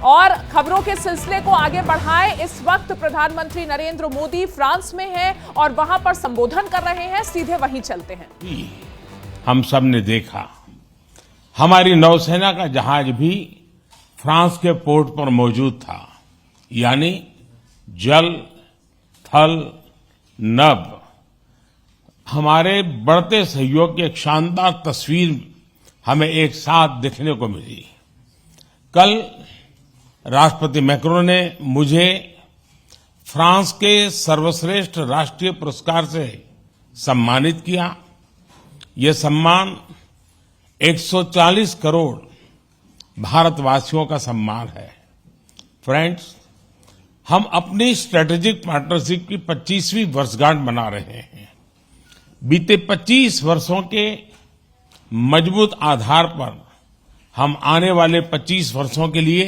और खबरों के सिलसिले को आगे बढ़ाएं। इस वक्त प्रधानमंत्री नरेंद्र मोदी फ्रांस में हैं और वहां पर संबोधन कर रहे हैं। सीधे वहीं चलते हैं। हम सब ने देखा, हमारी नौसेना का जहाज भी फ्रांस के पोर्ट पर मौजूद था, यानी जल, थल, नभ हमारे बढ़ते सहयोग की एक शानदार तस्वीर हमें एक साथ देखने को मिली। कल राष्ट्रपति मैक्रोन ने मुझे फ्रांस के सर्वश्रेष्ठ राष्ट्रीय पुरस्कार से सम्मानित किया। ये सम्मान 140 करोड़ भारतवासियों का सम्मान है। फ्रेंड्स, हम अपनी स्ट्रेटेजिक पार्टनरशिप की 25वीं वर्षगांठ मना रहे हैं। बीते 25 वर्षों के मजबूत आधार पर हम आने वाले 25 वर्षों के लिए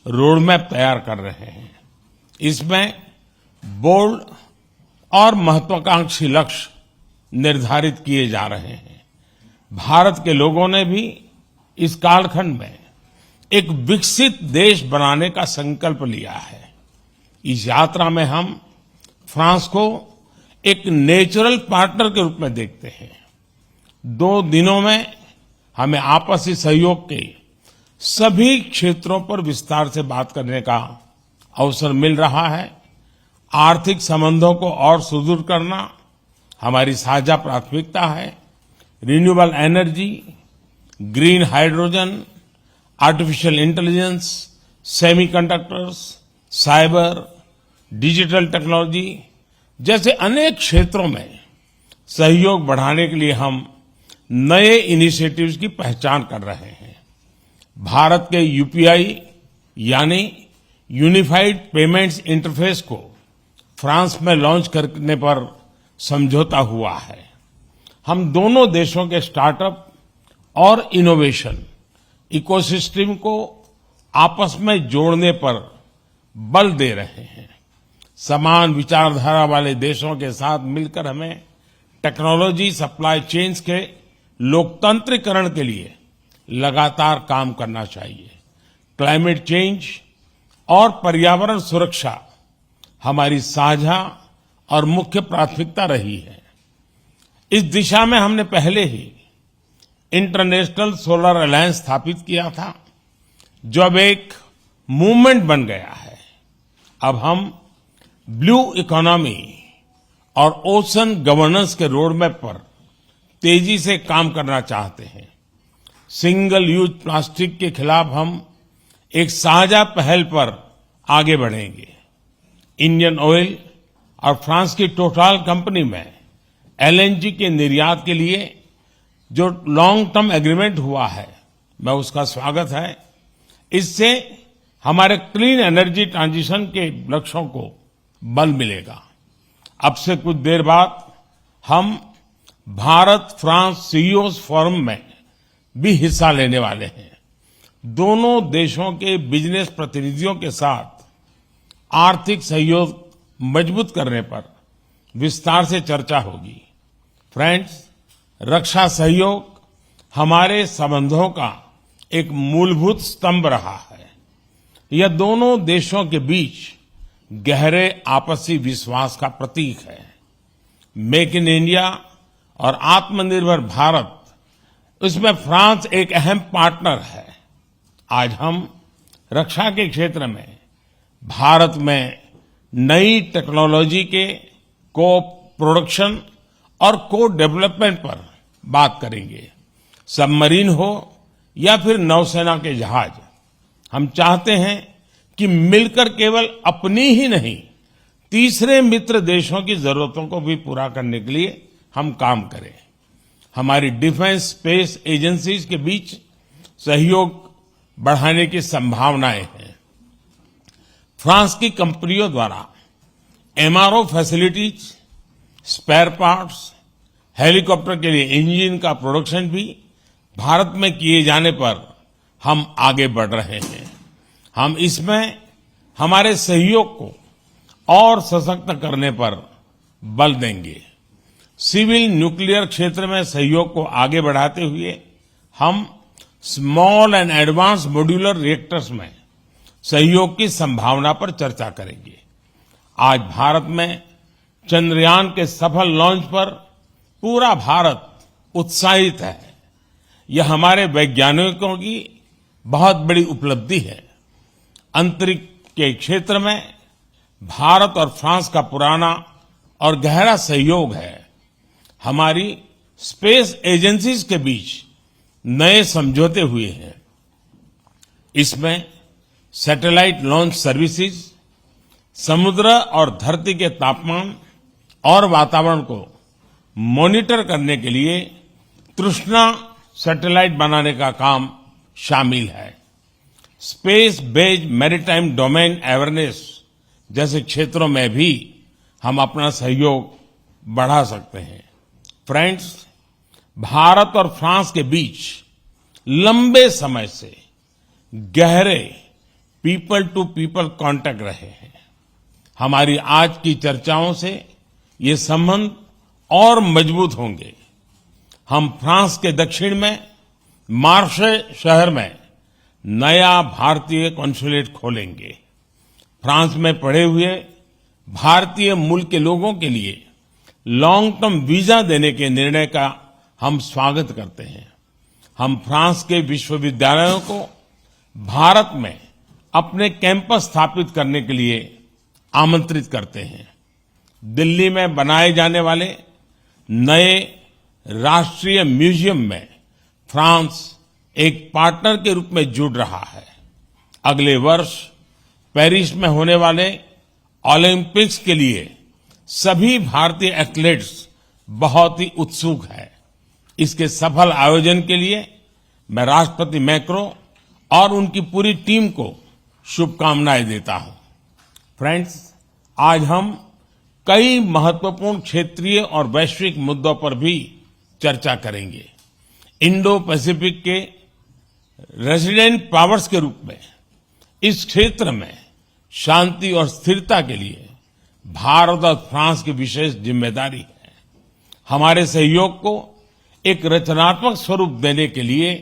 रोड मैप तैयार कर रहे हैं। इसमें बोल्ड और महत्वाकांक्षी लक्ष्य निर्धारित किए जा रहे हैं। भारत के लोगों ने भी इस कालखंड में एक विकसित देश बनाने का संकल्प लिया है। इस यात्रा में हम फ्रांस को एक नेचुरल पार्टनर के रूप में देखते हैं। 2 दिनों में हमें आपसी सहयोग के सभी क्षेत्रों पर विस्तार से बात करने का अवसर मिल रहा है। आर्थिक संबंधों को और सुदृढ़ करना हमारी साझा प्राथमिकता है। Renewable energy, green hydrogen, artificial intelligence, semiconductors, cyber, digital technology जैसे अनेक क्षेत्रों में सहयोग बढ़ाने के लिए हम नए इनिशिएटिव्स की पहचान कर रहे हैं। भारत के यूपीआई यानी यूनिफाइड पेमेंट्स इंटरफेस को फ्रांस में लॉन्च करने पर समझौता हुआ है। हम दोनों देशों के स्टार्टअप और इनोवेशन इकोसिस्टम को आपस में जोड़ने पर बल दे रहे हैं। समान विचारधारा वाले देशों के साथ मिलकर हमें टेक्नोलॉजी सप्लाई चेन्स के लोकतंत्रीकरण के लिए लगातार काम करना चाहिए। क्लाइमेट चेंज और पर्यावरण सुरक्षा हमारी साझा और मुख्य प्राथमिकता रही है। इस दिशा में हमने पहले ही इंटरनेशनल सोलर अलायंस स्थापित किया था, जो अब एक मूवमेंट बन गया है। अब हम ब्लू इकोनॉमी और ओशन गवर्नेंस के रोड मैप पर तेजी से काम करना चाहते हैं। सिंगल यूज प्लास्टिक के खिलाफ हम एक साझा पहल पर आगे बढ़ेंगे। इंडियन ऑयल और फ्रांस की टोटल कंपनी में एलएनजी के निर्यात के लिए जो लॉन्ग टर्म एग्रीमेंट हुआ है, मैं उसका स्वागत है। इससे हमारे क्लीन एनर्जी ट्रांजिशन के लक्ष्यों को बल मिलेगा। अब से कुछ देर बाद हम भारत फ्रांस सीईओज फोरम में भी हिस्सा लेने वाले हैं। दोनों देशों के बिजनेस प्रतिनिधियों के साथ आर्थिक सहयोग मजबूत करने पर विस्तार से चर्चा होगी। फ्रेंड्स, रक्षा सहयोग हमारे संबंधों का एक मूलभूत स्तंभ रहा है। यह दोनों देशों के बीच गहरे आपसी विश्वास का प्रतीक है। मेक इन इंडिया और आत्मनिर्भर भारत, इसमें फ्रांस एक अहम पार्टनर है। आज हम रक्षा के क्षेत्र में भारत में नई टेक्नोलॉजी के को प्रोडक्शन और को डेवलपमेंट पर बात करेंगे। सबमरीन हो या फिर नौसेना के जहाज, हम चाहते हैं कि मिलकर केवल अपनी ही नहीं, तीसरे मित्र देशों की जरूरतों को भी पूरा करने के लिए हम काम करें। हमारी डिफेंस स्पेस एजेंसीज के बीच सहयोग बढ़ाने की संभावनाएं हैं। फ्रांस की कंपनियों द्वारा MRO facilities, spare parts, helicopter के लिए इंजन का प्रोडक्शन भी भारत में किए जाने पर हम आगे बढ़ रहे हैं। हम इसमें हमारे सहयोग को और सशक्त करने पर बल देंगे। सिविल न्यूक्लियर क्षेत्र में सहयोग को आगे बढ़ाते हुए हम small and advance modular reactors में सहयोग की संभावना पर चर्चा करेंगे। आज भारत में चंद्रयान के सफल लॉन्च पर पूरा भारत उत्साहित है। यह हमारे वैज्ञानिकों की बहुत बड़ी उपलब्धि है। अंतरिक्ष के क्षेत्र में भारत और फ्रांस का पुराना और गहरा सहयोग है। हमारी स्पेस एजेंसीज के बीच नए समझौते हुए हैं। इसमें सैटेलाइट लॉन्च सर्विसेज, समुद्र और धरती के तापमान और वातावरण को मॉनिटर करने के लिए तृष्णा सैटेलाइट बनाने का काम शामिल है। Space based maritime domain awareness जैसे क्षेत्रों में भी हम अपना सहयोग बढ़ा सकते हैं। फ्रेंड्स, भारत और फ्रांस के बीच लंबे समय से गहरे पीपल टू पीपल कांटेक्ट रहे हैं। हमारी आज की चर्चाओं से ये संबंध और मजबूत होंगे। हम फ्रांस के दक्षिण में मार्से शहर में नया भारतीय कॉन्सुलेट खोलेंगे। फ्रांस में पढ़े हुए भारतीय मूल के लोगों के लिए लॉन्ग टर्म वीजा देने के निर्णय का हम स्वागत करते हैं। हम फ्रांस के विश्वविद्यालयों को भारत में अपने कैंपस स्थापित करने के लिए आमंत्रित करते हैं। दिल्ली में बनाए जाने वाले नए राष्ट्रीय म्यूजियम में फ्रांस एक पार्टनर के रूप में जुड़ रहा है। अगले वर्ष पेरिस में होने वाले ओलंपिक्स के लिए सभी भारतीय एथलीट्स बहुत ही उत्सुक हैं। इसके सफल आयोजन के लिए मैं राष्ट्रपति मैक्रो और उनकी पूरी टीम को शुभकामनाएं देता हूं। फ्रेंड्स, आज हम कई महत्वपूर्ण क्षेत्रीय और वैश्विक मुद्दों पर भी चर्चा करेंगे। इंडो पैसिफिक के रेसिडेंट पावर्स के रूप में इस क्षेत्र में शांति और स्थिरता के लिए भारत और फ्रांस की विशेष जिम्मेदारी है। हमारे सहयोग को एक रचनात्मक स्वरूप देने के लिए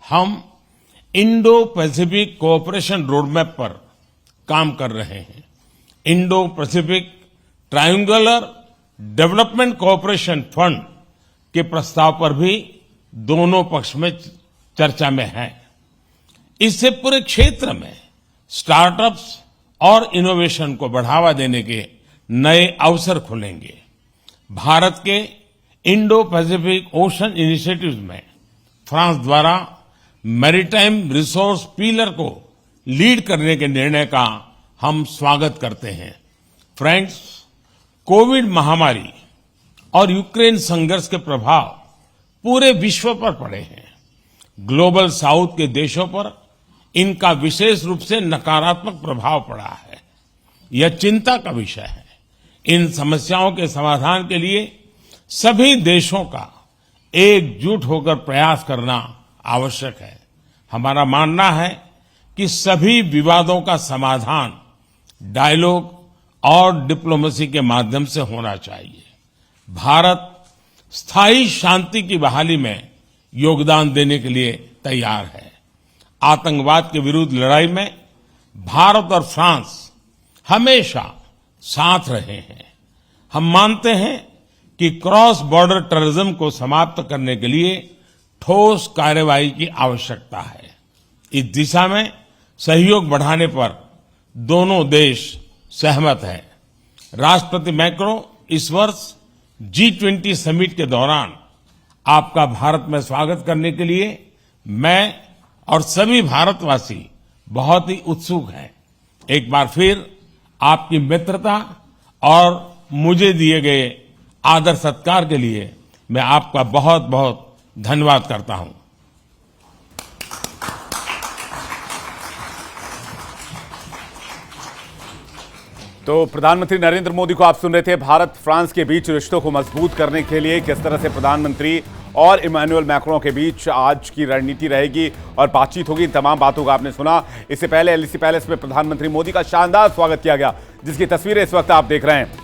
हम इंडो पैसिफिक कोऑपरेशन रोडमैप पर काम कर रहे हैं। Indo Pacific triangular development cooperation fund के प्रस्ताव पर भी दोनों पक्ष में चर्चा में है। इससे पूरे क्षेत्र में स्टार्टअप्स और इनोवेशन को बढ़ावा देने के नए अवसर खुलेंगे। भारत के इंडो पैसिफिक ओशन इनिशिएटिव्स में फ्रांस द्वारा मैरीटाइम रिसोर्स पिलर को लीड करने के निर्णय का हम स्वागत करते हैं। फ्रेंड्स, कोविड महामारी और यूक्रेन संघर्ष के प्रभाव पूरे विश्व पर पड़े हैं। ग्लोबल साउथ के देशों पर इनका विशेष रूप से नकारात्मक प्रभाव पड़ा है। यह चिंता का विषय है। इन समस्याओं के समाधान के लिए सभी देशों का एकजुट होकर प्रयास करना आवश्यक है। हमारा मानना है कि सभी विवादों का समाधान डायलॉग और डिप्लोमेसी के माध्यम से होना चाहिए। भारत स्थायी शांति की बहाली में योगदान देने के लिए तैयार है। आतंकवाद के विरुद्ध लड़ाई में भारत और फ्रांस हमेशा साथ रहे हैं। हम मानते हैं कि क्रॉस बॉर्डर टेररिज्म को समाप्त करने के लिए ठोस कार्रवाई की आवश्यकता है। इस दिशा में सहयोग बढ़ाने पर दोनों देश सहमत हैं। राष्ट्रपति मैक्रो इस वर्ष G20 समिट के दौरान आपका भारत में स्वागत करने के लिए मैं और सभी भारतवासी बहुत ही उत्सुक हैं। एक बार फिर आपकी मित्रता और मुझे दिए गए आदर सत्कार के लिए मैं आपका बहुत बहुत धन्यवाद करता हूं। तो प्रधानमंत्री नरेंद्र मोदी को आप सुन रहे थे। भारत फ्रांस के बीच रिश्तों को मजबूत करने के लिए किस तरह से प्रधानमंत्री और इमैनुअल मैक्रों के बीच आज की रणनीति रहेगी और बातचीत होगी, तमाम बातों का आपने सुना। इससे पहले एलएसी पैलेस में प्रधानमंत्री मोदी का शानदार स्वागत किया गया, जिसकी तस्वीरें इस वक्त आप देख रहे हैं।